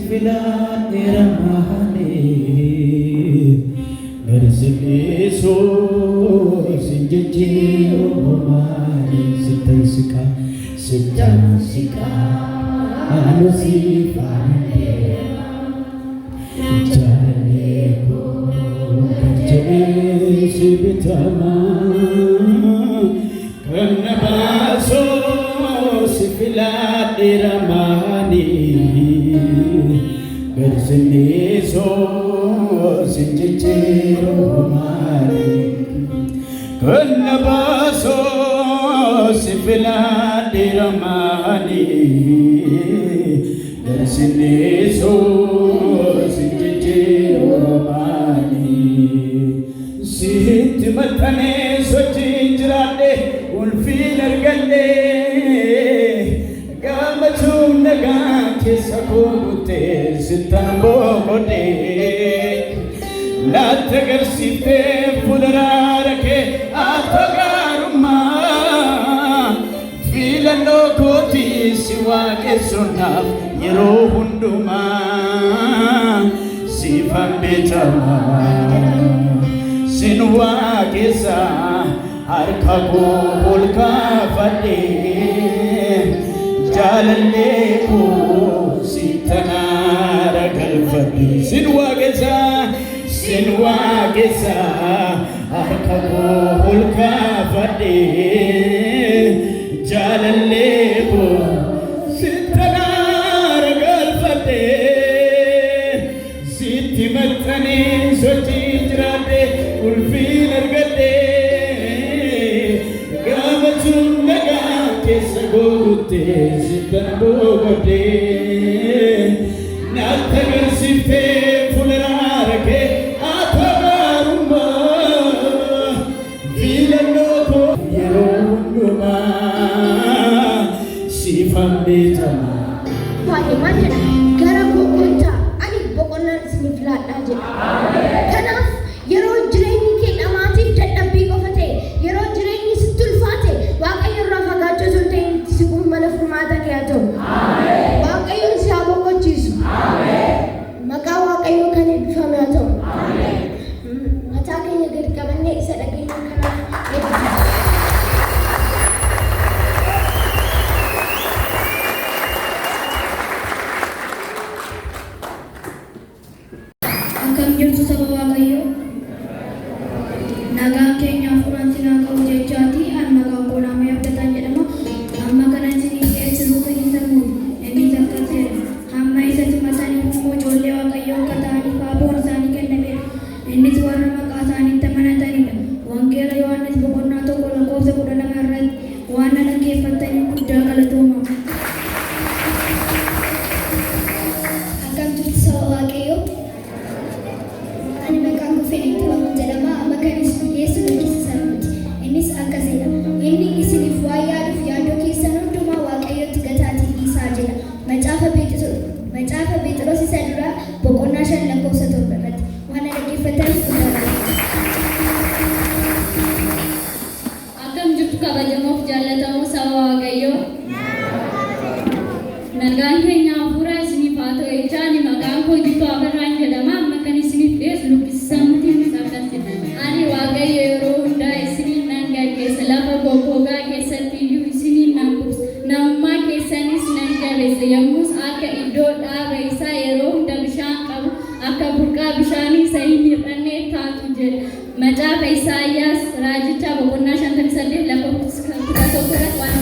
sifilaan dheeramanii garsiisoo sinjijjiiroo maanii sitaisikaa anusiifamee jaalalleekoo jabeessi bitamaa kan na baasoo sifilaan dheeramanii garsiisoo sinjijjiiroo maanii kan na baasoo sifilaan dheeramanii garsiisoo sinjijjiiroo maanii sitti maxxanee sochiin jiraadhe ulfiin argadhee gammachuu nagaa keessa koo guutee sittaan boqodhee naatti agarsiiftee fuuldura kee akka gaarummaa filannoo kootii si waaqessuudhaaf yeroo hundumaa siifan beekamaa sin waaqessa harka koo ol kaafadhee jaalallee koo sittan aara galfadhee sin waaqessa harka koo ol kaafadhee jaalallee koo sittan aara galfadhee sitti maxxanee sochii jiraadhe ulfiin argadhee gammachuun nagaa keessa guuttee sittan boqodhee naatti agarsiiftee fuuldura kee akka gaarummaa filannoo koo yeroo hundumaa siifan beekamaa. Baay'ee jedha gara boqonnaa ani boqonnaan isiniif laadhaa jedha. Kanaaf yeroo jireenyi kee dhamaatiif dadhabbii qofa ta'e yeroo jireenyi sitti ulfaate Waaqayyo irraa fagaachuu osoo hin ta'in si kun mana furmaata kee haa ta'u. Waaqayyoon si haa boqochiisu. Maqaa Waaqayyoo kan eebbifame haa ta'u. Mataa keenya gadi qabannee isa dhageenya kanaaf eebbifama. Akkam jirtu saba Waaqayyoo? Nagaan keenya hafuuraan sinaa qabu jechaati. An maqaan koo Naamee Abdataan jedhama. Amma kana isinii dhiyeessinu fayyadamuun inni takka ta'e hamma isatti matanii immoo ijoollee Waaqayyoo akka ta'aniif abboon isaanii kennameera. Innis warra maqaa isaaniitti amanatanidha. Wangeela Yohaannis boqonnaa 1:12 irratti waan dhaggeeffataniif guddaa galatooma. Akkam jirtu saba Waaqayyoo? Ani maqaan koo Fedhiituu jedhama. Amma kan isin dhiyeessinu keessatti innis akkasidha. Inni isiniif waa yaaduuf yaaduu keessan hundumaa Waaqayyotti gataatii dhiisaa jedha. Macaafa Phexros isa duraa boqonnaa 5:7 irratti waan dhaggeeffataniif guddaa. Akkam jirtu kabajamoof jaallatamoo saba Waaqayyoo? Nagaan keenya hafuuraa isiniif haa ta'u jechaani maqaan koo Jituu Abarraan jedhama. Amma kan isiniif dhiyeessu lubbisiisamtii akkasii. Ani Waaqayyo yeroo hundaa isiniin nan gaggeessa. Lafa goggogaa keessatti iyyuu isiniin nan buusa. Namummaa keessanis nan jabeessa. Yommus akka iddoo dhaaba isaa yeroo hunda bishaan qabu akka burqaa bishaanii isa hin hir'annee taatu jedha. Macaafa Isaayyaas raajicha boqonnaa 58 lakkoofsa 11 irratti waan